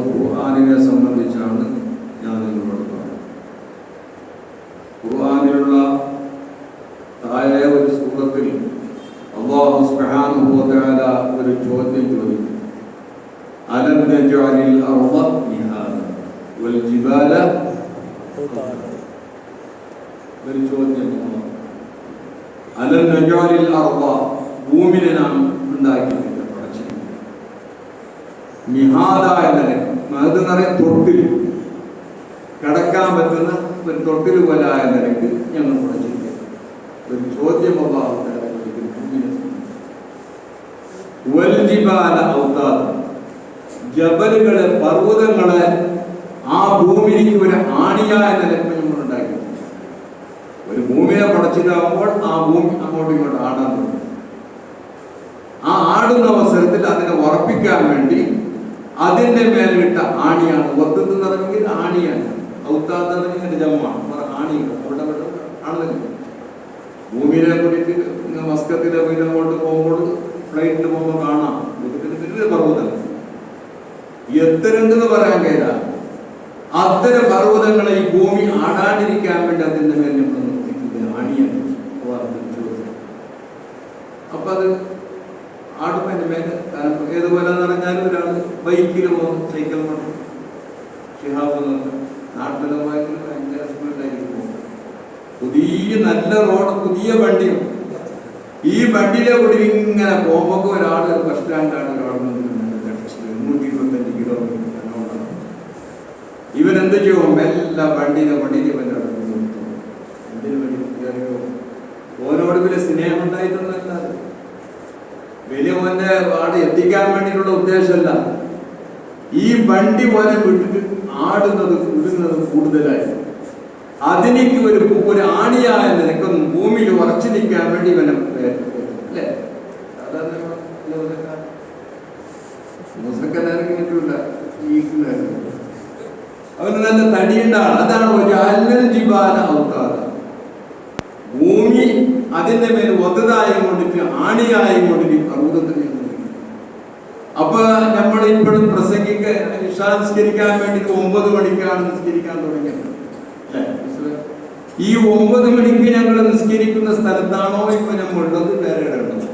ഖുർആനിനെ സംബന്ധിച്ചാണ് ഞാൻ നിങ്ങളോട് പറഞ്ഞത്. ഖുർആനിലുള്ള താഴെ ഒരു സൂറത്തിൽ അല്ലാഹു സുബ്ഹാനഹു വ തആല ഒരു ചോദ്യം ചോദിക്കും. അലം നജ്അലിൽ അർള മിഹാദ വൽ ജിബാല ഔതാദ. ഒരു ചോദ്യം. അലം നജ്അലിൽ അർള, ഭൂമിയെ നാം ഉണ്ടാക്കിയിട്ടില്ല, മിഹാദ എന്ന മഹതെന്നറിയ തൊട്ടിൽ, കിടക്കാൻ പറ്റുന്ന ഒരു തൊട്ടിൽ പോലായ നിലയ്ക്ക് ഞങ്ങൾ പഠിച്ചിരിക്കുക. ഒരു ചോദ്യം ജബലുകളെ, പർവ്വതങ്ങളെ ആ ഭൂമിക്ക് ഒരു ആണിയായ നിലയ്ക്ക് നമ്മൾ ഉണ്ടാക്കി. ഒരു ഭൂമിയെ പടച്ചിട്ടാകുമ്പോൾ ആ ഭൂമി അങ്ങോട്ടും ഇങ്ങോട്ട് ആടാൻ തുടങ്ങി. ആ ആടുന്ന അവസരത്തിൽ അതിനെ ഉറപ്പിക്കാൻ വേണ്ടി അതിന്റെ മേലിട്ട ആണിയാണ്. ഒത്തത്ത് നടന്നെങ്കിൽ ആണിയാണ്, ഔത്താത്ത ജമ്മാണ് ആണികൾ. അവിടെ ആണല്ലോ ഭൂമിയിലെ കൂടിയിട്ട് മസ്കത്തിലെ അങ്ങോട്ട് പോകുമ്പോൾ ഫ്ലൈറ്റിൽ പോകുമ്പോൾ കാണാം വലിയ പർവ്വതം. എത്തരെന്ന് പറയാൻ കഴിയില്ല. അത്തരം പർവ്വതങ്ങളെ ഈ ഭൂമി ആടാണ്ടിരിക്കാൻ വേണ്ടി അതിന്റെ മേൽ നമ്മൾ നിർത്തിക്കുന്നത് ആണിയാണ്. അപ്പൊ അത് ആടും അതിന്റെ മേലെ ഏതുപോലെ പറഞ്ഞാലും ഒരാൾ ബൈക്കിൽ പോകും, സൈക്കിൾ കൊണ്ട് ഷിഹാബ് നാട്ടിലെ പോയെങ്കിൽ ഭയങ്കര സ്പീഡായിരിക്കും പോകും. പുതിയ നല്ല റോഡ്, പുതിയ വണ്ടിയും ഈ വണ്ടിയിലെ കൂടി ഇങ്ങനെ പോകുമ്പോൾ ഒരാൾ ബസ് സ്റ്റാൻഡാണ്, ഒരാൾ 125 കിലോമീറ്റർ. ഇവനെന്ത് ചെയ്യും? എല്ലാ വണ്ടിയിലെ ഇവൻ്റെ എന്തിനു വേണ്ടി അറിയോ? ഓനോട് വലിയ സ്നേഹം ഉണ്ടായിട്ടൊന്നല്ല, വലിയ മോന്റെ ആട് എത്തിക്കാൻ വേണ്ടിയിട്ടുള്ള ഉദ്ദേശമല്ല. ഈ വണ്ടി പോലെ വിട്ടിട്ട് ആടുന്നത് കൂടുതലായി അതിനിക്ക് ഒരു ആണിയായ നിലക്കൊന്നും ഭൂമിയിൽ ഉറച്ചു നിൽക്കാൻ വേണ്ടി ഇവനെ അല്ലേ? അവന് നല്ല തടിയുണ്ടാണ്. അതാണ് ഒരു അല്ലൽ ജിബാല ഔതാദ. ഭൂമി അതിന്റെ മേൽ ഒത്തതായി കൊണ്ടിട്ട് ആണിയായി കൊണ്ടിട്ട് പർവ്വതത്തിന്. അപ്പൊ നമ്മൾ ഇപ്പോഴും നിസ്കരിക്കാൻ വേണ്ടി 9 മണിക്കാണ് നിസ്കരിക്കാൻ തുടങ്ങിയത്. ഈ 9 മണിക്ക് ഞങ്ങൾ നിസ്കരിക്കുന്ന സ്ഥലത്താണോ ഇപ്പൊ നമ്മളുള്ളത്? വേറെ ഇടമുണ്ടോ?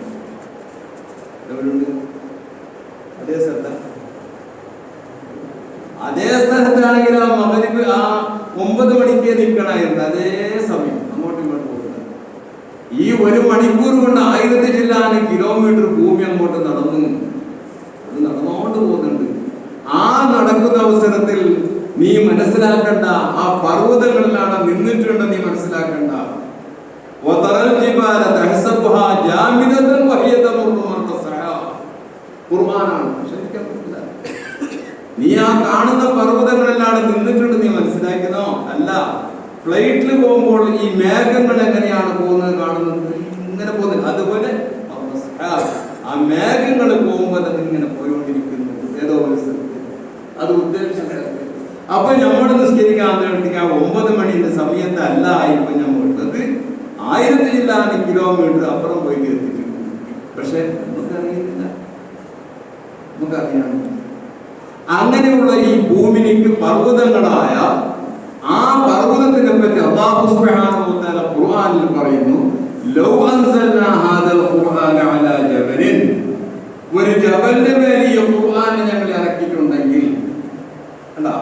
അതേ സ്ഥലത്താണ്. അതേ സ്ഥലത്താണെങ്കിൽ ആ മഗ്‌രിബ് ആ 9 മണിക്ക് നിൽക്കണമായിരുന്നു. അതേ സമയം അങ്ങോട്ടും ഇങ്ങോട്ടും പോകുന്നത്. ഈ 1 മണിക്കൂർ കൊണ്ട് 1000 ചില്ലാന കിലോമീറ്റർ ഭൂമി അങ്ങോട്ട് നടന്നുകൊണ്ട് പോകുന്നുണ്ട്. ആ നടക്കുന്ന അവസരത്തിൽ നീ മനസ്സിലാക്കണ്ട, ആ പർവ്വതങ്ങളിലാണ് നിന്നിട്ടുണ്ട്. നീ മനസ്സിലാക്കണ്ട. നീ ആ കാണുന്ന പർവ്വതങ്ങളിലാണ് നിന്നിട്ടുണ്ട്. നീ മനസ്സിലാക്കുന്നോ? അല്ല, ഫ്ലൈറ്റിൽ പോകുമ്പോൾ ഈ മേഘങ്ങൾ എങ്ങനെയാണ് പോകുന്നത് കാണുന്നത്? ഇങ്ങനെ പോകുന്നത്. അതുപോലെ ആ മേഘങ്ങൾ പോകുമ്പോൾ അതിങ്ങനെ പോയിക്കൊണ്ടിരിക്കുന്നു ഏതോ ഒരു സ്ഥലത്ത്. അത് ഉദ്ദേശിച്ചത്. അപ്പൊ നമ്മൾ നിസ്കരിക്കാൻ 9 മണിന്റെ സമയത്തല്ല ഇപ്പൊ നമ്മളുള്ളത്. 1000 ചില്ലാന കിലോമീറ്റർ അപ്പുറം പോയി എത്തിയിട്ടുണ്ട്. പക്ഷെ നമുക്കറിയുന്നില്ല. അങ്ങനെയുള്ള ഈ ഭൂമിക്ക് പർവ്വതങ്ങളായ ആ പർവ്വതത്തിനെ പറ്റി അല്ലാഹു സുബ്ഹാനഹു വ തആല ഖുർആനിൽ പറയുന്നു, ലൗ അൻസൽനാ ഹാദൽ ഖുർആന അലാ ജബലിൻ, ഒരു ജബലിന്റെ മേൽ ഈ ഖുർആൻ ഞങ്ങൾ ഇറക്കിയിട്ടുണ്ടെങ്കിൽ, കണ്ടാ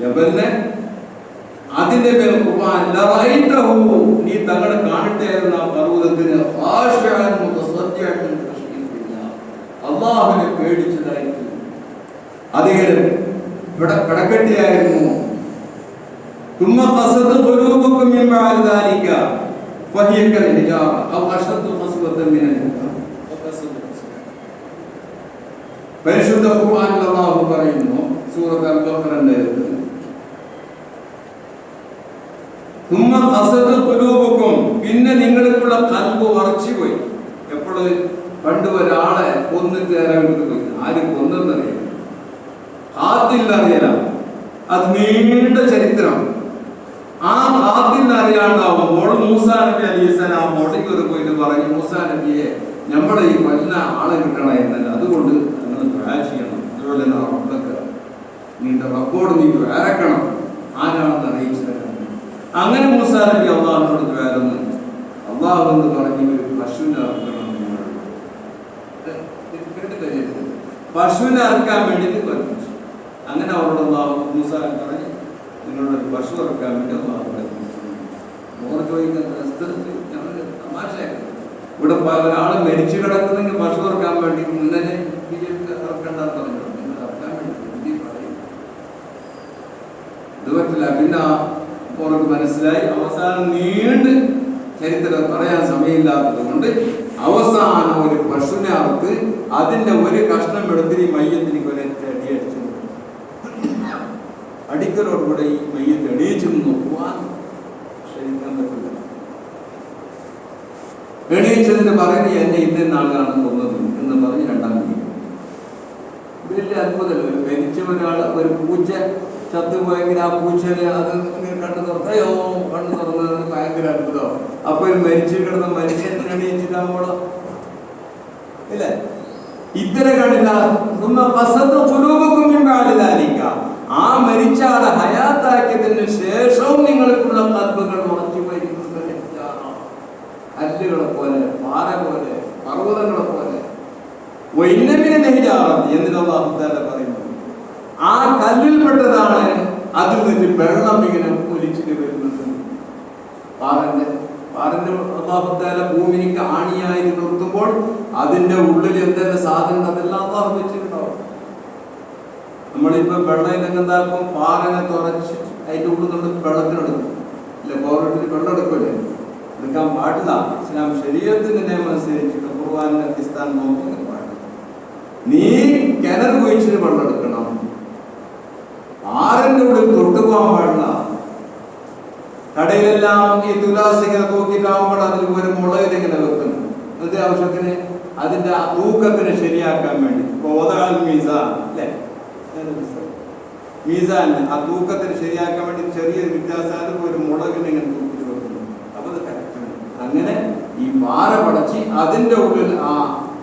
ജബലിനെ അതിന്റെ മേൽ ഖുർആൻ ലറൈതഹു, നീ തങ്ങളെ കാണട്ടെയിരുന്ന പർവ്വതത്തിന് ഖാശിഅൻ മുതസദ്ദിഅൻ മിൻ ഖശീയത്തില്ലാഹ്, അല്ലാഹുവിനെ പേടിച്ചതായിരുന്നു. അതിങ്ങനെ ഇവിടെ കടക്കെട്ടിയായിരുന്നു. തുമ്മ ഖസദ ഖുലൂബുകും മിൻ ബഅദി ദാലിക ഫഹിയ കൽഹിജാറ ഔ അശദ്ദു ഖസ്വതൻ മിനൽ ഹിജാറ. പരിശുദ്ധ ഖുർആനിൽ അല്ലാഹു പറയുന്നു, സൂറത്ത് അൽ-ബഖറയുടെ തുമ്മ ഖസദ ഖുലൂബുകും, പിന്നെ നിങ്ങൾക്കുള്ള ഖൽബ് ഉറച്ചുപോയി. എപ്പോഴും പണ്ട് ഒരാളെ കൊന്നിട്ട് പോയി, ആര് കൊന്നെന്നറിയാം, ഖാത്തിലറിയാം. അത് നീണ്ട ചരിത്രം. ആ ഖാത്തിൽ അറിയാണ്ടാവുമ്പോൾ മൂസാ നബി അലൈഹിസ്സലാം മോട്ടിക്ക് പോയിട്ട് പറഞ്ഞു, മൂസാ നബിയെ നമ്മുടെ ഈ കൊല്ല ആളെ കിട്ടണ എന്നല്ല, അതുകൊണ്ട് നിങ്ങൾ ദുആ ചെയ്യണം. അതുപോലെ നിന്റെ റബ്ബോട് നീ വേറക്കണം, ആരാണെന്ന് അറിയിച്ചു തരാം. അങ്ങനെ മൂസാ നബി അള്ളാഹുവിനോട് വേറൊന്ന് അള്ളാഹു എന്ന് പറഞ്ഞ് ഒരു പശുവിനെ അറക്കണം. പശുവിനെ അറക്കാൻ വേണ്ടിയിട്ട് പഠിപ്പിച്ചു. അങ്ങനെ അവരോട് അള്ളാഹു മൂസാ പറഞ്ഞ് നിങ്ങളുടെ ഒരു പശു ഇറക്കാൻ വേണ്ടി അള്ളാഹു പഠിപ്പിച്ചു. മോർ ചോദിക്കുന്ന തമാശയായിരുന്നു. ഇവിടെ ഒരാൾ മരിച്ചു കിടക്കുന്നെങ്കിൽ പശു ഇറക്കാൻ വേണ്ടി മുന്നേ ഇറക്കണ്ടെന്ന് പറഞ്ഞു. ഇറക്കാൻ വേണ്ടി പറയും ഇത് പറ്റില്ല. പിന്നെ അവർക്ക് മനസ്സിലായി. അവസാനം നീണ്ട് ചരിത്രം പറയാൻ സമയമില്ലാത്തത് കൊണ്ട് അവസാനം ഒരു പശുവിനെ അറുത്ത് അതിന്റെ ഒരു കഷ്ണം എടുത്തിട്ട് ഈ മയ്യത്തിന് ഒരൊറ്റ അടി അടിച്ചു. അടിക്കലോടുകൂടെ ഈ മയ്യത്ത് എണീച്ചു നോക്കുവാൻ ക്ഷണിക്കാൻ പറ്റില്ല. എണീച്ചതിന് പറയുന്നത് എന്നെ ഇന്ന ആളാണ് കൊന്നത് എന്ന് പറഞ്ഞ് രണ്ടാം മണി. വലിയ അത്ഭുതമല്ല. ഒരു മരിച്ച ഒരാൾ ഒരു പൂച്ച ചത്തുപോയെങ്കിൽ ആ പൂച്ചനെ അത് കണ്ണു തുറന്നയോ കണ്ണു തുറന്നത് ഭയങ്കര അത്ഭുതം. അപ്പൊ ഒരു മരിച്ചു കിടന്ന മനുഷ്യൻ എണീച്ചിട്ടാകുമ്പോഴോ ഇല്ലേ? ഇത്തരം കണ്ടില്ല. ആ മരിച്ച ആളെ ഹയാത്താക്കിയതിന് ശേഷവും നിങ്ങൾക്കുള്ള കൽബുകൾ ഉറച്ചു പോയിരിക്കുന്നത് കല്ലുകളെ പോലെ, പാറ പോലെ, പർവ്വതങ്ങളെ പോലെ. എന്നിട്ട് അല്ലാഹു തആല പറയുന്നു, ആ കല്ലിൽപ്പെട്ടതാണ് അതിൽ നിന്ന് വെള്ളം ഇങ്ങനെ ഒലിച്ചിട്ട് വരുന്നത്. പാറന്റെ അല്ലാഹു തആല ഭൂമിക്ക് ആണിയായി നിർത്തുമ്പോൾ അതിന്റെ ഉള്ളിൽ എന്തെല്ലാം സാധനം അതെല്ലാം അല്ലാഹു വെച്ചിട്ടുണ്ടാവും. നമ്മളിപ്പോ വെള്ളം എന്താക്കും, പാറനെ തുറച്ച് അതിന്റെ ഉള്ളിൽ നമ്മൾ വെള്ളത്തിനെടുക്കും. ഇല്ല, ഗോവട്ടിൽ വെള്ളം എടുക്കൂലേ? എടുക്കാൻ പാടില്ല. ഇസ്ലാം ശരീഅത്തിന്റെ നിയമം അനുസരിച്ചിട്ട് ഖുർആനിന്റെ അടിസ്ഥാനം നോക്കാൻ പാടില്ല. നീ കിണർ കുഴിച്ചിട്ട് വെള്ളം എടുക്കണം. ആറിന്റെ ഉള്ളിൽ തൊട്ടുപോകാൻ പാടില്ല. കടയിലെല്ലാം ഈ തുലാസിങ്ങനെ തൂക്കിട്ടാവുമ്പോൾ അതിൽ ഒരു മുളകിലിങ്ങനെ വെക്കുന്നു. അതിന്റെ ആവശ്യത്തിന് അതിന്റെ തൂക്കത്തിന് ശരിയാക്കാൻ വേണ്ടി മീസാൻ അല്ലേ, മീസാൻ ആ തൂക്കത്തിന് ശരിയാക്കാൻ വേണ്ടി ചെറിയൊരു വ്യത്യാസം ഒരു മുളകിനെ ഇങ്ങനെ തൂക്കിട്ട് വെക്കുന്നു. അപ്പൊ അത് കറക്റ്റാണ്. അങ്ങനെ ഈ പാറ പടച്ച് അതിന്റെ ഉള്ളിൽ ആ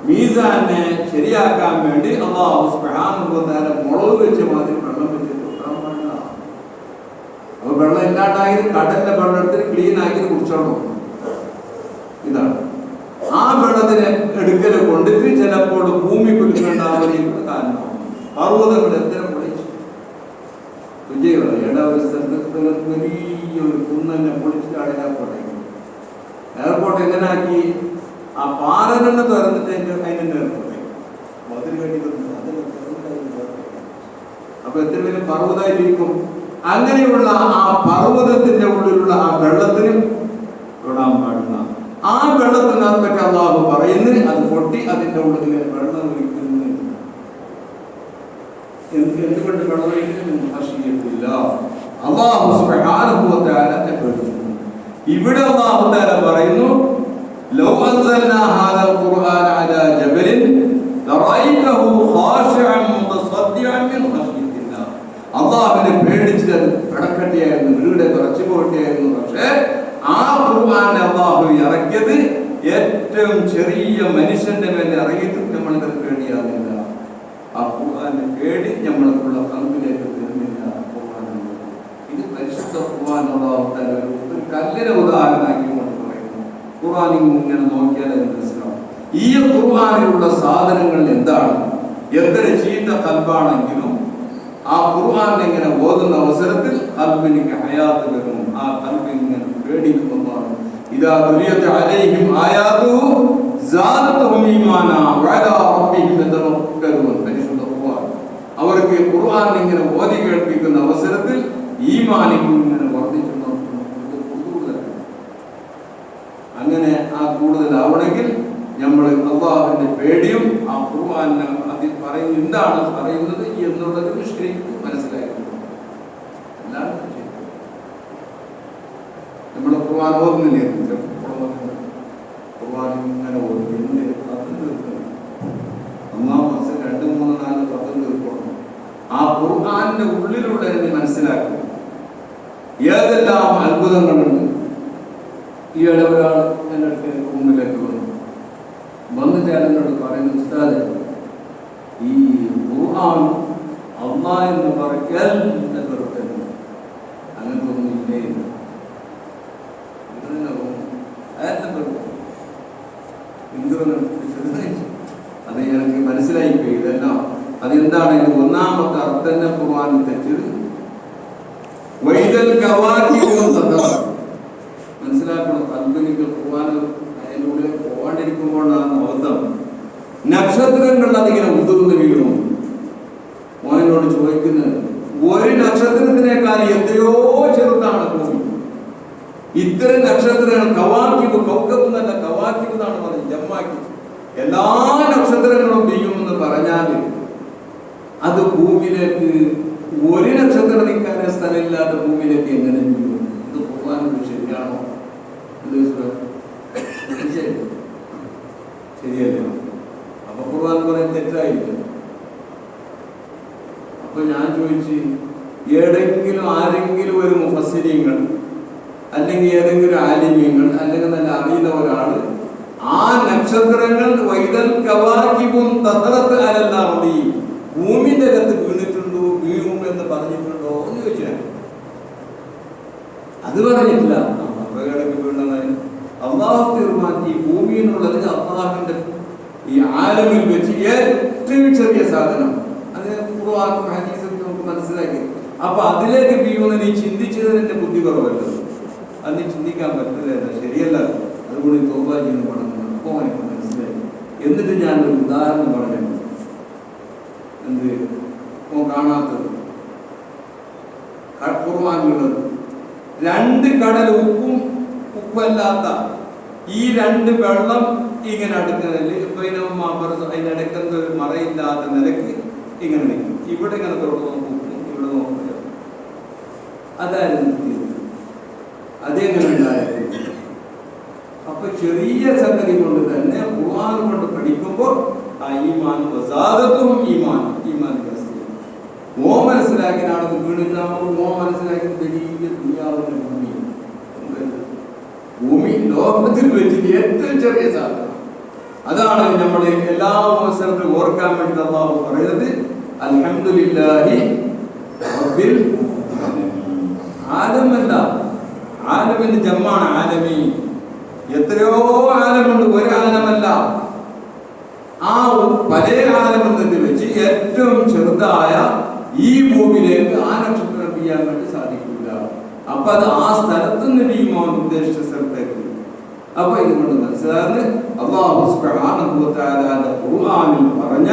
മീസാനെ ശരിയാക്കാൻ വേണ്ടി അല്ലാഹു സുബ്ഹാനഹു വ തആല മുളക് വെച്ച് മാതിരി വെള്ളം വെച്ചിട്ട് വെക്കാൻ പാടില്ല. അപ്പൊ വെള്ളം ഇല്ലാണ്ടായത് കടലിന്റെ വെള്ളം എടുത്തിട്ട് ക്ലീൻ ആക്കി കുടിച്ചോളൂ. ഇതാണ് ആ വെള്ളത്തിനെ എടുക്കല് കൊണ്ടിട്ട് ചിലപ്പോൾ ഭൂമി കുലുക്കേണ്ടാവുന്ന കാരണമാവും. പർവ്വതങ്ങൾ എത്ര പൊളിച്ചു വിജയമാണ്. ഒരു സ്ഥലത്ത് വലിയൊരു കുന്നെ പൊളിച്ചിട്ട് എയർപോർട്ട് എയർപോർട്ട് എങ്ങനെ ആക്കി? ആ പാറകളെ തുറന്നിട്ട് അതിൻ്റെ എയർപോർട്ട് മതിൽ കെട്ടി. അപ്പൊ എത്ര വലിയ പർവ്വതമായിരിക്കും. അങ്ങനെയുള്ള ആ പർവ്വതത്തിന്റെ ഉള്ളിലുള്ള ആ വെള്ളത്തിന് തൊടാൻ പാടില്ല. ആ വെള്ളത്തിനകത്തൊക്കെ അല്ലാഹു പറയുന്നത് അത് പൊട്ടി അതിന്റെ ഉള്ളിൽ വെള്ളം ഒഴിക്കുന്നു. എന്തുകൊണ്ട് വെള്ളം ഒഴിക്കുന്നു? ഹശിയത്തില്ല. അല്ലാഹു സുബ്ഹാനഹു വ തആല പേടിക്കുന്നു. ഇവിടെ അല്ലാഹു തആല പറയുന്നു, ലൗ അൻസൽനാ ഹാദൽ ഖുർആന അലാ ജബലിൻ ലറഅയ്തഹു ഖാശിഅൻ മുതസദ്ദിഅൻ മിൻ ഖശിയത്തില്ലാ. അല്ലാഹുവിനെ പേടിച്ചിട്ട് കടക്കട്ടിയായിരുന്നു, വീടെ കുറച്ചു പോട്ടിയായിരുന്നു. പക്ഷേ ആ ഖുർആൻ അല്ലാഹു ഇറക്കിയത് ഏറ്റവും ചെറിയ മനുഷ്യന്റെ മേലെ ഇറങ്ങിയിട്ടും നമ്മൾക്ക് പേടിയാകുന്നില്ല. ആ ഖുർആന്റെ പേടി നമ്മൾക്കുള്ള കൽബിലേക്ക് വരുന്നില്ല. ഇത് പരിശുദ്ധ ഖുർആൻ അല്ലാഹു തആല ഒരു കല്ലിനെ ഉദാഹരണമാക്കി കൊണ്ട് പറയുന്നു. ഖുർആൻ ഇങ്ങനെ നോക്കിയാൽ മനസ്സിലാവും ഈ ഖുർആനിലുള്ള സാധനങ്ങൾ എന്താണ്. എത്ര ചീത്ത കൽബാണെങ്കിലും ആ ഖുർആൻ ഇങ്ങനെ ഓതുന്ന അവസരത്തിൽ കൽബിന് ഹയാത്ത് വരുന്നു. ആ കൽബ് ഇങ്ങനെ പേടിക്കുന്നതാണ്. ഇദാ തുലിയത് അലൈഹിം ആയാതുഹു സാദത്തുഹും ഈമാനാ വഅലാ റബ്ബിഹിം യതവക്കലൂൻ. പരിശുദ്ധ ഖുർആൻ അവർക്ക് ഖുർആൻ ഇങ്ങനെ ഓതി കേൾപ്പിക്കുന്ന അവസരത്തിൽ ഈമാനിൽ ഇങ്ങനെ വർദ്ധിച്ചു. അങ്ങനെ ആ കൂടുതലാവണമെങ്കിൽ നമ്മൾ അല്ലാഹുവിന്റെ പേടിയും ആ ഖുർആനിനെ അതിൽ പറയുന്നത് എന്താണ് പറയുന്നത് എന്നുള്ളത് ശരിക്കും മനസ്സിലാക്കുന്നു. അല്ലാതെ നമ്മുടെ ഖുർആൻ ഓതുന്നില്ലേ, ഖുർആൻ ഇങ്ങനെ ഓതുന്നു. ഒന്നാം മാസം 2, 3, 4, 10 തീർക്കണം. ആ ഖുർആന്റെ ഉള്ളിലൂടെ എന്നെ മനസ്സിലാക്കും ഏതെല്ലാം അത്ഭുതങ്ങളുണ്ട്. ഈ ഇടവരാൾ എൻ്റെ അടുത്ത് മുമ്പിലേക്ക് വന്നിട്ട് എന്നോട് പറയുന്നു, ഉസ്താദേ, ഈ ഖുർആൻ അള്ളാ എന്ന് പറയൽ അങ്ങനത്തെ ഒന്നും ഇല്ലേ. അത് എനിക്ക് മനസ്സിലായിപ്പോയി. ഇതെല്ലാം അതെന്താണ് ഒന്നാമത്തെ അർത്ഥം ഖുർആൻ തെറ്റത്. വൈദൽ കവാകിബുൻ തദറ മനസ്സിലാക്കണം. കൽബിനിക്ക് ഖുർആൻ അതിനുള്ളിൽ പോകാണ്ടിരിക്കുമ്പോഴാണ് അബദ്ധം. നക്ഷത്രങ്ങൾ അതിങ്ങനെ ഉതിർന്ന് വീണു. മോനോട് ചോദിക്കുന്നത്, ഒരു നക്ഷത്രത്തിനേക്കാൾ എത്രയോ ചെറുതാണ് ഭൂമി. ഇത്തരം നക്ഷത്രങ്ങൾ കവാക്കിബ്, കൗക്കബ് എന്നല്ല കവാക്കിബ് എന്നാണ് പറഞ്ഞത്, ജമ്മാക്കി. എല്ലാ നക്ഷത്രങ്ങളും വീഴുമെന്ന് പറഞ്ഞാൽ അത് ഭൂമിയിലേക്ക് ഒരു നക്ഷത്രം നിൽക്കാനേ സ്ഥലമില്ലാത്ത ഭൂമിയിലേക്ക് എങ്ങനെ വീഴും? ഇത് ഖുർആനിൽ ശരിയാണോ? ശരിയല്ലേ? അപ്പൊ ഖുർആൻ പറയാൻ തെറ്റായില്ല. അപ്പൊ ഞാൻ ചോദിച്ചു, ഏതെങ്കിലും ആരെങ്കിലും ഒരു മുഫസ്സിരീങ്ങൾ അല്ലെങ്കിൽ ഏതെങ്കിലും ആലിമ്യങ്ങൾ അല്ലെങ്കിൽ നല്ല അറിയുന്ന ഒരാള് ആ നക്ഷത്രങ്ങൾ വൈദൽ കവാകിബുൻ തദറത്ത് അലൽ അർദി ഭൂമിയുടെ അകത്ത് വീണിട്ടുണ്ടോ വീഴും എന്ന് പറഞ്ഞിട്ടുണ്ടോ എന്ന് ചോദിച്ചാൽ അത് പറഞ്ഞിട്ടില്ല. അപകടക്ക് വീണതായി അള്ളാഹു തീർമാനിച്ച് ഈ ഭൂമിയിലുള്ളത് അള്ളാഹുവിന്റെ ഈ ആലമിൽ വെച്ച് ഏറ്റവും ചെറിയ സാധനം. അത് ഖുർആനും ഹദീസും നമുക്ക് മനസ്സിലാക്കി. അപ്പൊ അതിലേക്ക് വീഴുമെന്ന് നീ ചിന്തിച്ചതിന്റെ ബുദ്ധി കുറവല്ലോ. അത് നീ ചിന്തിക്കാൻ പറ്റില്ല, ശരിയല്ല. അതുകൊണ്ട് തൗബ ചെയ്യുന്ന പണം അപ്പോൾ എനിക്ക് മനസ്സിലായി. എന്നിട്ട് ഞാനൊരു ഉദാഹരണം പറഞ്ഞു. എന്ത് കാണാത്തത് ഖുർആനിലുള്ളത് രണ്ട് കടൽ ഉപ്പും ഉപ്പല്ലാത്ത ഈ രണ്ട് വെള്ളം ഇങ്ങനെ അടുക്കുന്നതിൽ അതിനിടയ്ക്കുന്ന ഒരു മറയില്ലാത്ത നിലക്ക് ഇങ്ങനെ നിൽക്കും. ഇവിടെ ഇങ്ങനെ നോക്കും, ഇവിടെ നോക്കില്ല. അതായിരുന്നു അതെങ്ങനെ ഉണ്ടായത്? അപ്പൊ ചെറിയ സംഗതി കൊണ്ട് തന്നെ ഖുർആൻ കൊണ്ട് പഠിക്കുമ്പോൾ ആ ഈമാൻ വസാദത്തും ഈമാൻ മനസ്സിലാക്കിയാണ് വീണിട്ടാകുമ്പോൾ മനസ്സിലാക്കി വലിയ ദുനിയാവിന്റെ ഭൂമി ലോകത്തിൽ വെച്ചിട്ട് ഏറ്റവും ചെറിയ സാധനം. അതാണ് നമ്മുടെ എല്ലാ അവസരത്തിലും ഓർക്കാൻ വേണ്ടി അല്ലാഹു പറയുന്നത്, അൽഹംദുലില്ലാഹി റബ്ബിൽ ആലമല്ല. ആലമിന്റെ ജമ്മാണ് ആലമീൻ. എത്രയോ ആലമുണ്ട്, ഒരു ആലമല്ല. ആ പല ആലമെന്നതിൽ വെച്ച് ഏറ്റവും ചെറുതായ ഈ ഭൂമിയിലേക്ക് ആ നക്ഷത്രം ചെയ്യാൻ വേണ്ടി സാധിക്കില്ല. അപ്പൊ അത് ആ സ്ഥലത്ത് നിന്ന് വീഴുമോ ഉദ്ദേശിച്ച സ്ഥലത്തേക്ക്. അപ്പൊ ഇതുകൊണ്ട് മനസ്സിലാകുന്നത് അല്ലാഹു സുബ്ഹാനഹു വ തആലയുടെ ഖുർആനിൽ പറഞ്ഞ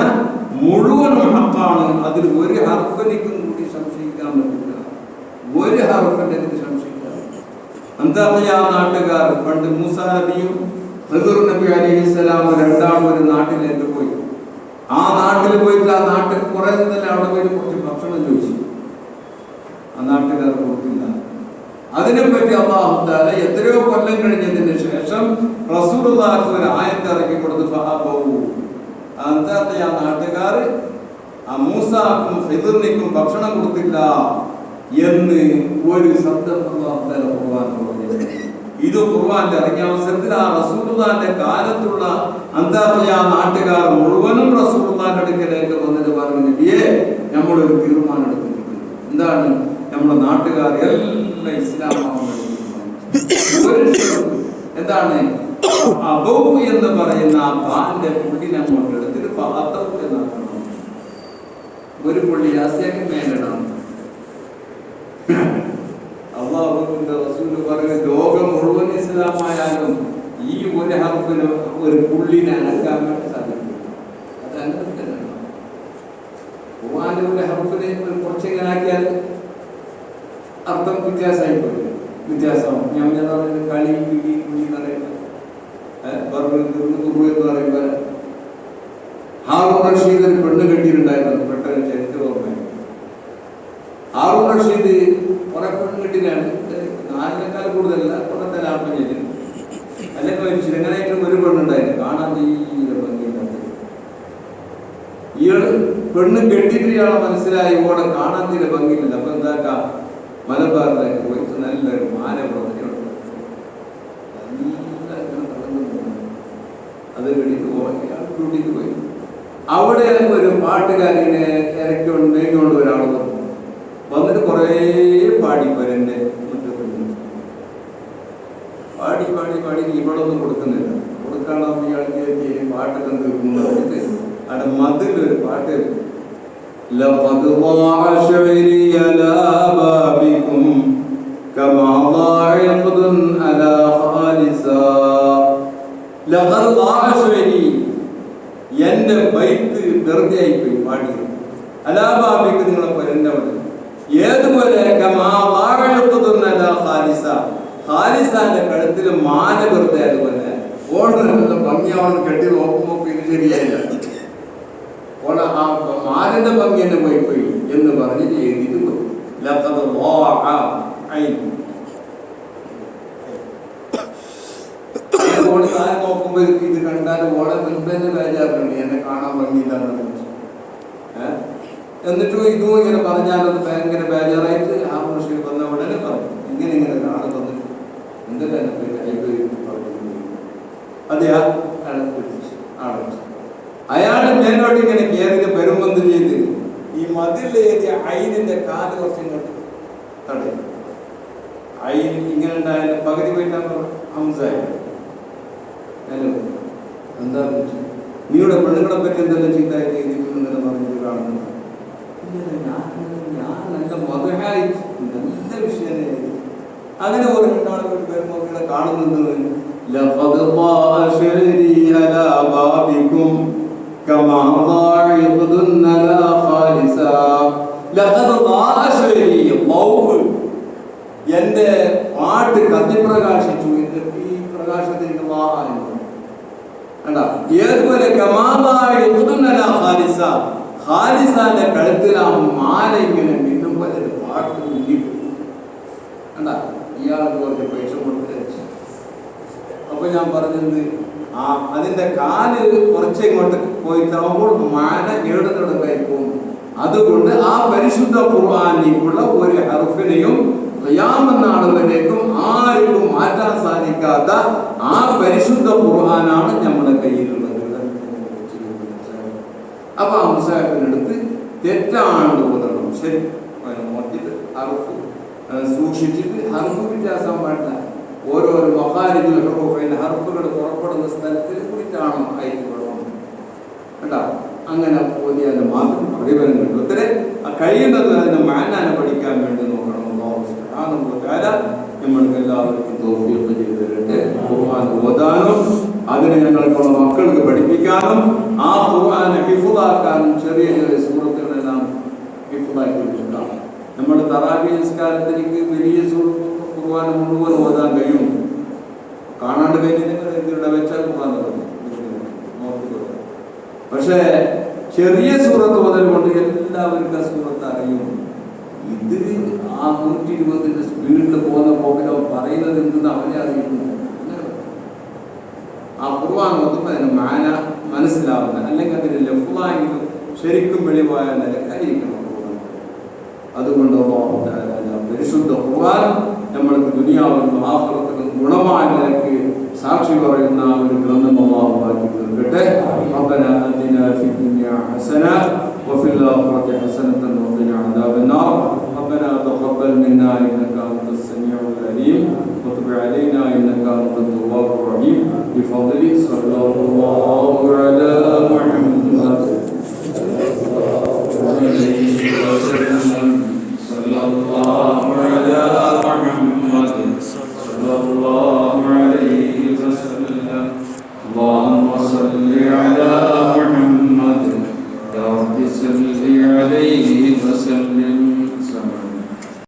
മുഴുവനും ഹഖാണ്. അതിൽ ഒരു ഹർഫിനും കൂടി സംശയിക്കാൻ പറ്റില്ല. ഒരു ഹർഫിന്റെ സംശയിക്കാൻ. അന്താഖിയ നാട്ടുകാർ പണ്ട് മൂസാ നബിയും ഖിദ്ർ നബി അലൈഹിസ്സലാം രണ്ടാളും ഒരു നാട്ടിലേക്ക് പോയി. ആ നാട്ടിൽ പോയിട്ട് ആ നാട്ടിൽ കുറെ തന്നെ അവിടെ പോയിട്ട് കുറച്ച് ഭക്ഷണം ചോദിച്ചു. ആ നാട്ടുകാർ കൊടുത്തില്ല. അതിനെപ്പറ്റി അല്ലാഹു തആല എത്രയോ കൊല്ലം കഴിഞ്ഞതിന് ശേഷം റസൂലുള്ളാഹിക്ക് ഒരു ആയത്ത് ഇറക്കി കൊടുത്തു. ഫഅബൂ അന്താഖിയ നാട്ടുകാർ ആ മൂസാക്കും ഖിദ്റിനും ഭക്ഷണം കൊടുത്തില്ല എന്ന് ഒരു ശബ്ദം അല്ലാഹു തആല ഖുർആനിൽ പറഞ്ഞു. ഇത് ഖുർആനിൽ ഇറങ്ങിയ അവസരത്തിൽ ആ റസൂലുള്ളാഹിന്റെ കാലത്തുള്ള അന്താഖിയ നാട്ടുകാർ മുഴുവനും റസൂലുള്ളാഹിന്റെ അടുക്കലേക്ക് വന്നിട്ട് പറഞ്ഞു, നബിയേ, നമ്മളൊരു തീരുമാനം എടുത്തിട്ടുണ്ട്. എന്താണ്? നമ്മുടെ നാട്ടുകാർ എല്ലാം ഇസ്ലാമാവുന്ന എന്താണ് അബൂ എന്ന് പറയുന്ന ആ ബാന്റെ പുള്ളി അങ്ങോട്ട് എടുത്തിട്ട് ഫഅതൗ എന്നാക്കണം. ഒരു പുള്ളി ആസിയാക്ക് മേലിടണം. അല്ലാഹുവിന്റെ റസൂൽ പറയുന്നത് ലോകം മുഴുവൻ ഇസ്ലാമായാലും ഈ ഒരു ഹർഫിന് ഒരു പുള്ളിനെ അനക്കാൻ വേണ്ടി സാധിക്കും. അതങ്ങനെ ഖുർആനിലെ ഹർഫിനെ കുറച്ചെങ്ങനെ ആക്കിയാൽ അർത്ഥം വ്യത്യാസമായി പോയി. വ്യത്യാസം ഞാൻ കളി പിടി കുടി എന്ന് പറയുന്നത് എന്ന് പറയുമ്പോൾ ഹാറൂൺ റഷീദ് ഒരു പെണ്ണ് കെട്ടിയിട്ടുണ്ടായിരുന്നു. പെട്ടെന്ന് ചരിത്രവുമായി ഹാറൂൺ റഷീദ് കുറെ പെണ്ണ് കെട്ടിലാണ്. 4 കൂടുതലല്ല, കുറെ ലാഭം ചെയ്തു. അല്ലെങ്കിൽ ഒരു ശൃംഖലയായിട്ടും ഒരു പെണ്ണുണ്ടായിരുന്നു. കാണാൻ തീരെ ഭംഗിയില്ലാത്ത ഇയാള് പെണ്ണ് കെട്ടിയിട്ട് ഇയാളെ മനസ്സിലായി ഓടെ കാണാൻ തീരെ ഭംഗിയില്ല. അപ്പൊ എന്താക്കാം, മലബാറിലേക്ക് പോയിട്ട് നല്ലൊരു മാല അത് കെട്ടിട്ട് പോയി. ഇയാൾ ഡ്യൂട്ടിക്ക് പോയി. അവിടെ ഒരു പാട്ടുകാരനെ ഇറക്കൊണ്ട് ഒരാൾ വന്നിട്ട് കുറേ പാടിപ്പരൻ്റെ മുറ്റത്ത് പാടി ഇവിടെ ഒന്നും കൊടുക്കുന്നില്ല. കൊടുക്കാനാവുമ്പോൾ ഇയാൾക്ക് പാട്ടൊക്കെ തീർക്കുന്നു. അവിടെ മതിലൊരു പാട്ട് لقد ضاع شعري على بابكم كما ضاع عقد على خالصا لقد ضاع شعري എന്റെ ബൈത്ത് വെറുതെ ആയിപ്പോയി പാടി അലാബാബിക്ക് നിങ്ങളെ പരന്നവിടെ ഏതുപോലെ ഖാലിസാന്റെ കഴുത്തിൽ മാല വെറുതെ അതുപോലെ ഓടുന്ന ഭംഗിയാവണം കെട്ടി നോക്കുമ്പോ ഇത് ശരിയായില്ല. ഓളെ ആ മാലിന്റെ ഭംഗി എന്നെ പോയിപ്പോയി എന്ന് പറഞ്ഞിട്ട് എഴുതിയിട്ട് പോയി. ഓള് താഴെ നോക്കുമ്പോ ഇത് കണ്ടാൽ ഓളെ മുൻപന്നെ ബേജാറുണ്ട് എന്നെ കാണാൻ ഭംഗിയില്ലാന്ന്. എന്നിട്ടും ഇതും ഇങ്ങനെ പറഞ്ഞാലത് ഭയങ്കര ബേജാറായിട്ട് ആ മനുഷ്യൻ വന്ന ഉടനെ പറഞ്ഞു ഇങ്ങനെ കാണാൻ വന്നിട്ട് എന്തെല്ലാം എന്നെ പറഞ്ഞു. അതെ അയാൾ മേലോട്ട് ഇങ്ങനെ കയറി വരുമ്പന്ത് ചെയ്ത് ഈ മതിലേറിയ അയിനിന്റെ കാല് കുറച്ചിങ്ങോട്ട് തടയും. അയിന് ഇങ്ങനെ ഉണ്ടായാലും പകുതി പോയിട്ടാണ് ഹംസായി. ഹലോ എന്താ നീയുടെ പെണ്ണുങ്ങളെ പറ്റി എന്തെല്ലാം ചീത്തായിട്ട് എഴുതിയിട്ടുണ്ടെന്ന് പറഞ്ഞിട്ട് കാണുന്നുണ്ട്. ഞാൻ നല്ല മതഹായി നല്ല വിഷയം അങ്ങനെ ഒരു രണ്ടാളുകൾ വരുമ്പോൾ ഇവിടെ കാണുന്നത് എന്റെ പാട്ട് കത്തിപ്രകാശിച്ചു. ഈ പ്രകാശത്തിന്റെ ഏതുപോലെ ഖാലിസാന്റെ കഴുത്തിൽ ആ മാല ഇങ്ങനെ മിന്നും പോലെ പാട്ട് ഇയാൾക്ക് കുറച്ച് പൈസ കൊടുത്ത്. അപ്പൊ ഞാൻ പറഞ്ഞത് അതിന്റെ കാല് കുറച്ചിങ്ങോട്ട് പോയിട്ടാകുമ്പോൾ മാല ഏടുന്നിടക്കായി പോകും. അതുകൊണ്ട് ആ പരിശുദ്ധ ഖുർആനിലുള്ള ഒരു ഹർഫിനെയും ഖിയാമത്ത് നാൾ വരേക്കും ആർക്കും മാറ്റാൻ സാധിക്കാത്ത ആ പരിശുദ്ധ ഖുർആനാണ് നമ്മുടെ കയ്യിലുള്ളത്. അപ്പൊ ആ മുസാഫിനടുത്ത് തെറ്റാണ്ട് ഓതണം. ശരി നോക്കിയിട്ട് ഹർഫ് സൂക്ഷിച്ചിട്ട് ഹർഫ് വ്യത്യാസം പാടില്ല. ഓരോരോ മഖാരിജുൽ ഹുറൂഫ് ഹർഫുകൾ പുറപ്പെടുന്ന സ്ഥലത്തിൽ കുറിച്ചാണോ അയക്കപ്പെടുന്നത് കേട്ടോ. അങ്ങനെ ഓതിയാൽ മാത്രം പ്രതിഫലം കിട്ടും. ഒത്തിരി കഴിയുന്നത് അതിന്റെ മാനാനെ പഠിക്കാൻ വേണ്ടി നോക്കണം. നമ്മൾക്ക് എല്ലാവർക്കും തൗഫീഖ് ചെയ്തു തരട്ടെ. ഖുർആൻ ഓതാനും അതിനെ ഞങ്ങൾക്കുള്ള മക്കൾക്ക് പഠിപ്പിക്കാനും ആ ഖുർആനെ ഹിഫ്ളാക്കാനും ചെറിയ ചെറിയ സൂറത്തുകളെല്ലാം ഹിഫ്ളാക്കിയിട്ടുണ്ടാകും. നമ്മുടെ തറാവീഹ് നിസ്കാരത്തിലേക്ക് വലിയ ഖുർആൻ മുഴുവൻ ഓതാൻ കഴിയും. കാണാണ്ട് കഴിഞ്ഞിട്ട് ഇവിടെ വെച്ചാൽ ഖുർആൻ നോക്കിക്കൊടുക്കും. പക്ഷേ ചെറിയ സൂറത്ത് ഓതൽ കൊണ്ട് എല്ലാവർക്കും ആ സൂറത്ത് അറിയും. ഇത് ആ 120 സ്പീഡിൽ പോകുന്ന പോകലോ പറയുന്നത് എന്തെന്ന് അവനെ അറിയുന്നു. ആ ഖുർആൻ ഓതുമ്പോൾ അതിന് മാന മനസ്സിലാവുന്ന അല്ലെങ്കിൽ അതിന് ലഫ്ളായെങ്കിലും ശരിക്കും വെളിവായ നിലക്കായിരിക്കണം. അതുകൊണ്ട് പരിശുദ്ധ ഖുർആൻ നമ്മൾക്ക് ദുനിയാവിലും ആഖിറത്തിലും ഗുണമായ നിലയ്ക്ക് സാക്ഷി പറയുന്ന ഒരു ഗ്രന്ഥം അല്ലാഹു ആക്കി തീർക്കട്ടെ. റബ്ബനാ ആതിനാ ഫിദ്ദുനിയാ ഹസന വഫിൽ ആഖിറതി ഹസനതൻ വഖിനാ അദാബന്നാർ. ربنا تقبل منا انك انت السميع العليم وتب علينا انك انت التواب الرحيم بفضل صلى الله على محمد صلى الله على محمد صلى الله